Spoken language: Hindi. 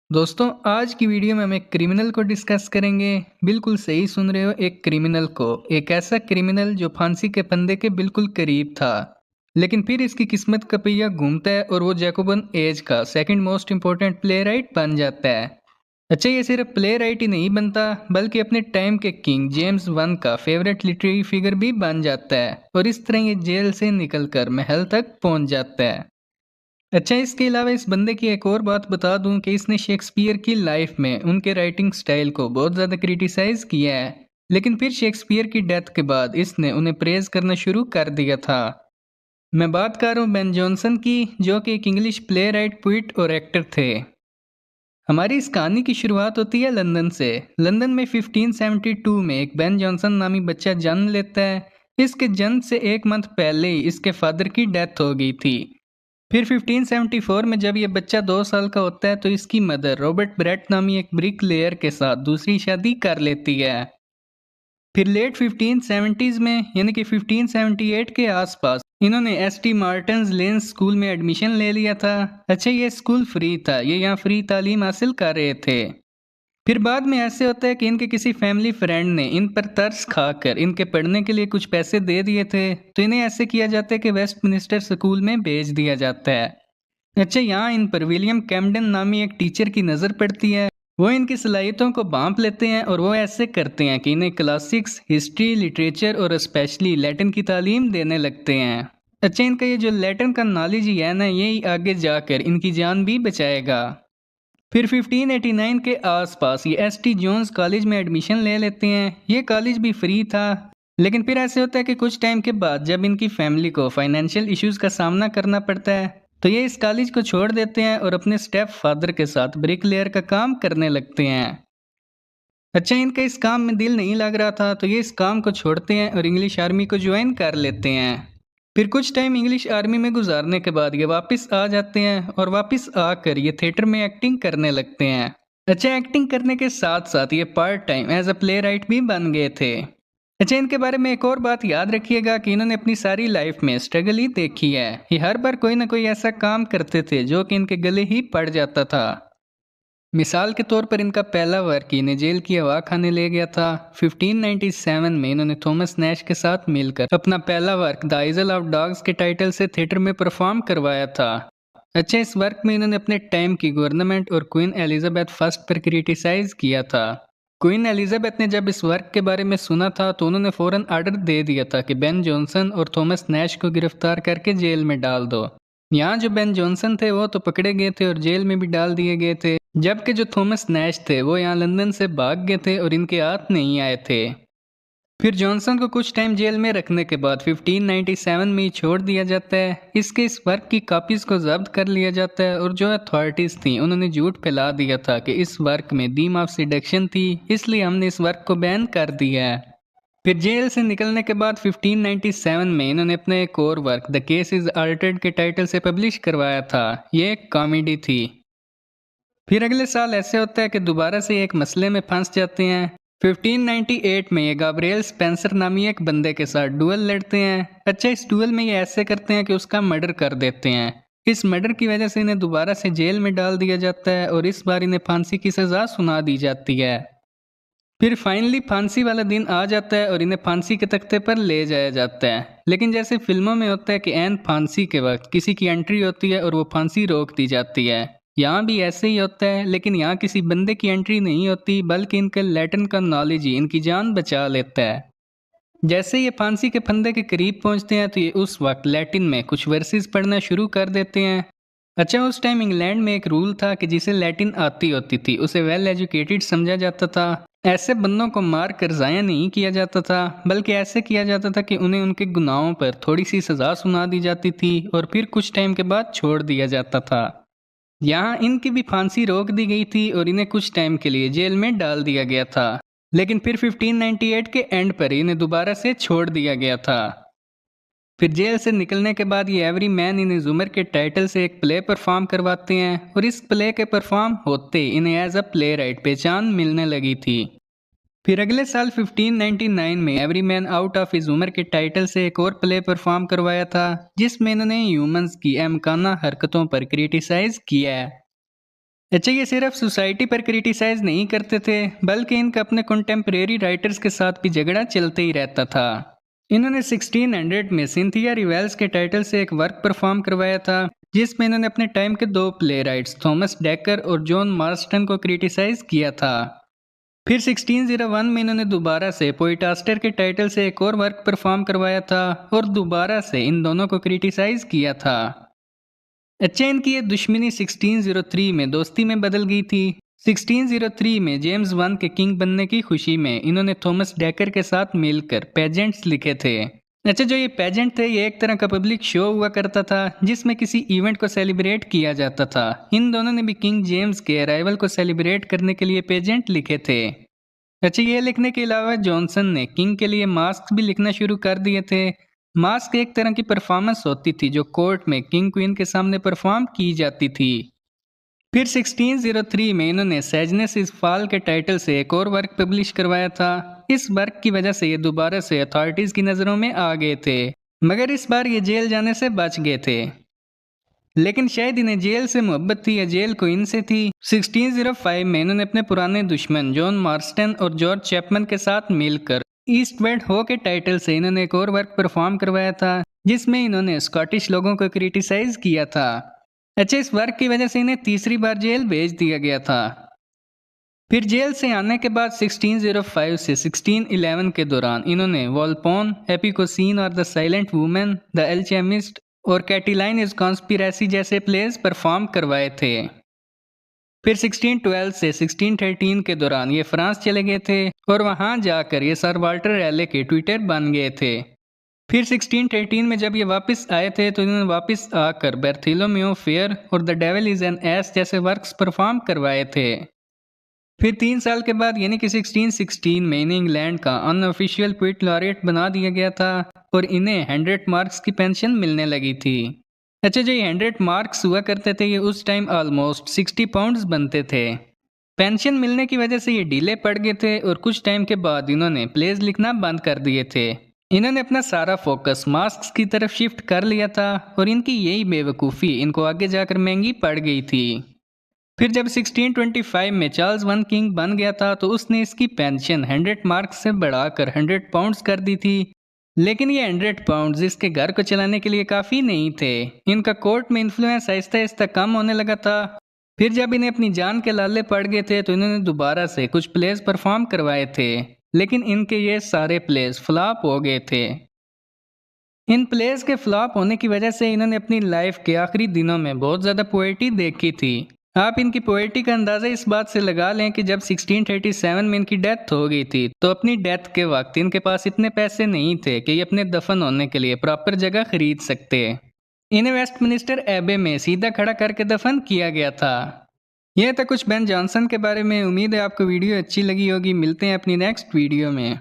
दोस्तों आज की वीडियो में हम एक क्रिमिनल को डिस्कस करेंगे। बिल्कुल सही सुन रहे हो, एक क्रिमिनल को। एक ऐसा क्रिमिनल जो फांसी के फंदे के बिल्कुल करीब था, लेकिन फिर इसकी किस्मत का पहिया घूमता है और वो जैकोबन एज का second most important play right बन जाता है। अच्छा, ये सिर्फ प्ले राइट ही नहीं बनता, बल्कि अपने टाइम के किंग जेम्स वन का फेवरेट लिटरेरी फिगर भी बन जाता है, और इस तरह ये जेल से निकलकर महल तक पहुंच जाता है। अच्छा, इसके अलावा इस बंदे की एक और बात बता दूं कि इसने शेक्सपियर की लाइफ में उनके राइटिंग स्टाइल को बहुत ज़्यादा क्रिटिसाइज किया है, लेकिन फिर शेक्सपियर की डेथ के बाद इसने उन्हें प्रेज करना शुरू कर दिया था। मैं बात कर रहा हूँ बेन जॉनसन की, जो कि एक इंग्लिश प्ले राइट, पोइट और एक्टर थे। हमारी इस कहानी की शुरुआत होती है लंदन से। लंदन में 1572 में एक बेन जॉनसन नामी बच्चा जन्म लेता है। इसके जन्म से एक मंथ पहले ही इसके फादर की डेथ हो गई थी। फिर 1574 में जब यह बच्चा 2 साल का होता है तो इसकी मदर रॉबर्ट ब्रेट नामी एक ब्रिक लेयर के साथ दूसरी शादी कर लेती है। फिर लेट 1570s में यानी कि 1578 के आसपास इन्होंने एसटी मार्टन्स लेन स्कूल में एडमिशन ले लिया था। अच्छा, ये स्कूल फ्री था, ये यहाँ फ्री तालीम हासिल कर रहे थे। फिर बाद में ऐसे होता है कि इनके किसी फैमिली फ्रेंड ने इन पर तरस खाकर इनके पढ़ने के लिए कुछ पैसे दे दिए थे, तो इन्हें ऐसे किया जाता है कि वेस्टमिनिस्टर स्कूल में भेज दिया जाता है। अच्छा, यहाँ इन पर विलियम कैम्पडन नामी एक टीचर की नज़र पड़ती है। वो इनकी सलाहियतों को भांप लेते हैं और वो ऐसे करते हैं कि इन्हें क्लासिक्स, हिस्ट्री, लिटरेचर और स्पेशली लैटिन की तालीम देने लगते हैं। अच्छा, इनका ये जो लैटिन का नॉलेज ही है ना, यही आगे जाकर इनकी जान भी बचाएगा। फिर 1589 के आसपास ये एसटी जोन्स कॉलेज में एडमिशन ले लेते हैं। ये कॉलेज भी फ्री था, लेकिन फिर ऐसे होता है कि कुछ टाइम के बाद जब इनकी फैमिली को फाइनेंशियल इश्यूज का सामना करना पड़ता है, तो ये इस कॉलेज को छोड़ देते हैं और अपने स्टेप फादर के साथ ब्रिकलेयर का काम करने लगते हैं। अच्छा, इनका इस काम में दिल नहीं लग रहा था, तो ये इस काम को छोड़ते हैं और इंग्लिश आर्मी को ज्वाइन कर लेते हैं। फिर कुछ टाइम इंग्लिश आर्मी में गुजारने के बाद ये वापस आ जाते हैं और वापस आकर ये थिएटर में एक्टिंग करने लगते हैं। अच्छा, एक्टिंग करने के साथ साथ ये part time as a playwright भी बन गए थे। अच्छा, इनके बारे में एक और बात याद रखिएगा कि इन्होंने अपनी सारी लाइफ में स्ट्रगल ही देखी है। ये हर बार कोई ना कोई ऐसा काम करते थे जो कि इनके गले ही पड़ जाता था। मिसाल के तौर पर इनका पहला वर्क इन्हें जेल की हवा खाने ले गया था। 1597 में इन्होंने थॉमस नैश के साथ मिलकर अपना पहला work the Aizawl of dogs के टाइटल से थिएटर में परफॉर्म करवाया था। अच्छा, इस वर्क में इन्होंने अपने टाइम की गवर्नमेंट और क्वीन एलिजाबेथ फर्स्ट पर क्रिटिसाइज किया था। क्वीन एलिजाबेथ ने जब इस वर्क के बारे में सुना था तो उन्होंने फौरन ऑर्डर दे दिया था कि बेन जॉनसन और थॉमस नैश को गिरफ्तार करके जेल में डाल दो। यहाँ जो बेन जॉनसन थे वो तो पकड़े गए थे और जेल में भी डाल दिए गए थे, जबकि जो थॉमस नैश थे वो यहाँ लंदन से भाग गए थे और इनके हाथ नहीं आए थे। फिर जॉनसन को कुछ टाइम जेल में रखने के बाद 1597 में ही छोड़ दिया जाता है। इसके इस वर्क की कॉपीज को जब्त कर लिया जाता है और जो अथॉरिटीज थी उन्होंने झूठ फैला दिया था कि इस वर्क में दीम ऑफ सिडक्शन थी, इसलिए हमने इस वर्क को बैन कर दिया है। फिर जेल से निकलने के बाद 1597 में इन्होंने अपना एक और work the case is Altered के टाइटल से पब्लिश करवाया था। ये एक कॉमेडी थी। फिर अगले साल ऐसे होता है कि दोबारा से एक मसले में फंस जाते हैं। 1598 में ये गाब्रिएल स्पेंसर नामी एक बंदे के साथ डुअल लड़ते हैं। अच्छा, इस डुअल में ये ऐसे करते हैं कि उसका मर्डर कर देते हैं। इस मर्डर की वजह से इन्हें दोबारा से जेल में डाल दिया जाता है और इस बार इन्हें फांसी की सजा सुना दी जाती है। फिर फाइनली फांसी वाला दिन आ जाता है और इन्हें फांसी के तख्ते पर ले जाया जाता है। लेकिन जैसे फिल्मों में होता है कि ऐन फांसी के वक्त किसी की एंट्री होती है और वो फांसी रोक दी जाती है, यहाँ भी ऐसे ही होता है, लेकिन यहाँ किसी बंदे की एंट्री नहीं होती, बल्कि इनके लैटिन का नॉलेज ही इनकी जान बचा लेता है। जैसे ये फांसी के फंदे के करीब पहुंचते हैं तो ये उस वक्त लैटिन में कुछ वर्सेस पढ़ना शुरू कर देते हैं। अच्छा, उस टाइम इंग्लैंड में एक रूल था कि जिसे लैटिन आती होती थी उसे वेल एजुकेटेड समझा जाता था। ऐसे बंदों को मार कर ज़ाया नहीं किया जाता था, बल्कि ऐसे किया जाता था कि उन्हें उनके गुनाहों पर थोड़ी सी सज़ा सुना दी जाती थी और फिर कुछ टाइम के बाद छोड़ दिया जाता था। यहाँ इनकी भी फांसी रोक दी गई थी और इन्हें कुछ टाइम के लिए जेल में डाल दिया गया था, लेकिन फिर 1598 के एंड पर इन्हें दोबारा से छोड़ दिया गया था। फिर जेल से निकलने के बाद ये एवरी मैन इन जुमर के टाइटल से एक प्ले परफॉर्म करवाते हैं और इस प्ले के परफॉर्म होते इन्हें एज अ प्ले राइट पहचान मिलने लगी थी। फिर अगले साल 1599 में every man out of his humour के टाइटल से एक और प्ले परफॉर्म करवाया था, जिसमें इन्होंने ह्यूमंस की अहमकाना हरकतों पर क्रिटिसाइज किया है। अच्छा, ये सिर्फ सोसाइटी पर क्रिटिसाइज नहीं करते थे, बल्कि इनका अपने कंटेम्प्रेरी राइटर्स के साथ भी झगड़ा चलते ही रहता था। इन्होंने 1600 में सिंथिया रिवेल्स के टाइटल से एक वर्क परफॉर्म करवाया था, जिसमें इन्होंने अपने टाइम के दो प्ले राइट्स थॉमस डेकर और जॉन मार्स्टन को क्रिटिसाइज किया था। फिर 1601 में इन्होंने दोबारा से पोइटास्टर के टाइटल से एक और वर्क परफॉर्म करवाया था और दोबारा से इन दोनों को क्रिटिसाइज किया था। अच्छा, इनकी ये दुश्मनी 1603 में दोस्ती में बदल गई थी। 1603 में जेम्स वन के किंग बनने की खुशी में इन्होंने थॉमस डेकर के साथ मिलकर पेजेंट्स लिखे थे। अच्छा, जो ये पेजेंट थे ये एक तरह का पब्लिक शो हुआ करता था जिसमें किसी इवेंट को सेलिब्रेट किया जाता था। इन दोनों ने भी किंग जेम्स के अराइवल को सेलिब्रेट करने के लिए पेजेंट लिखे थे। अच्छा, ये लिखने के अलावा जॉनसन ने किंग के लिए मास्क भी लिखना शुरू कर दिए थे। मास्क एक तरह की परफॉर्मेंस होती थी जो कोर्ट में किंग क्वीन के सामने परफॉर्म की जाती थी। फिर 1603 में इन्होंने सैजनेस इज फॉल के टाइटल से एक और वर्क पब्लिश करवाया था। इस वर्क की वजह से ये दोबारा से अथॉरिटीज की नज़रों में आ गए थे, मगर इस बार ये जेल जाने से बच गए थे। लेकिन शायद इन्हें जेल से मोहब्बत थी या जेल को इनसे थी। 1605 में इन्होंने अपने पुराने दुश्मन जॉन मार्स्टन और जॉर्ज चैपमैन के साथ मिलकर ईस्टवेड हो के टाइटल से इन्होंने एक और वर्क परफॉर्म करवाया था, जिसमें इन्होंने स्कॉटिश लोगों को क्रिटिसाइज किया था। अच्छा, इस वर्क की वजह से इन्हें तीसरी बार जेल भेज दिया गया था। फिर जेल से आने के बाद 1605 से 1611 के दौरान इन्होंने वॉल्पोन, एपिकोसीन और the silent women, the alchemist और कैटिलाइन इज कॉन्स्पिरेसी जैसे प्लेस परफॉर्म करवाए थे। फिर 1612 से 1613 के दौरान ये फ्रांस चले गए थे और वहां जाकर ये सर वाल्टर रैले के ट्विटर बन गए थे। फिर 1613 में जब ये वापस आए थे तो इन्होंने वापस आकर बेर्थोलोमेव फेयर और the devil is an S जैसे वर्क्स परफॉर्म करवाए थे। फिर 3 साल के बाद यानी कि 1616 में इन्हें इंग्लैंड का अनऑफिशियल पोएट लॉरेट बना दिया गया था और इन्हें 100 मार्क्स की पेंशन मिलने लगी थी। अच्छा, जो ये 100 मार्क्स हुआ करते थे ये उस टाइम ऑलमोस्ट 60 पाउंड्स बनते थे। पेंशन मिलने की वजह से ये ढीले पड़ गए थे और कुछ टाइम के बाद इन्होंने प्लेज लिखना बंद कर दिए थे। इन्होंने अपना सारा फोकस मास्क की तरफ शिफ्ट कर लिया था और इनकी यही बेवकूफ़ी इनको आगे जाकर महंगी पड़ गई थी। फिर जब 1625 में चार्ल्स वन किंग बन गया था तो उसने इसकी पेंशन 100 मार्क्स से बढ़ाकर 100 पाउंड्स कर दी थी। लेकिन ये 100 पाउंड्स इसके घर को चलाने के लिए काफ़ी नहीं थे। इनका कोर्ट में इन्फ्लुएंस आहिस्ता आहिस्ता कम होने लगा था। फिर जब इन्हें अपनी जान के लाले पड़ गए थे तो इन्होंने दोबारा से कुछ प्लेस परफॉर्म करवाए थे, लेकिन इनके ये सारे प्लेस फ्लॉप हो गए थे। इन प्लेस के फ्लॉप होने की वजह से इन्होंने अपनी लाइफ के आखिरी दिनों में बहुत ज़्यादा पोएट्री देखी थी। आप इनकी पोएट्री का अंदाज़ा इस बात से लगा लें कि जब 1637 में इनकी डेथ हो गई थी तो अपनी डेथ के वक्त इनके पास इतने पैसे नहीं थे कि ये अपने दफन होने के लिए प्रॉपर जगह खरीद सकते। इन्हें वेस्टमिनिस्टर एबे में सीधा खड़ा करके दफन किया गया था। यह था कुछ बेन जॉनसन के बारे में। उम्मीद है आपको वीडियो अच्छी लगी होगी। मिलते हैं अपनी नेक्स्ट वीडियो में।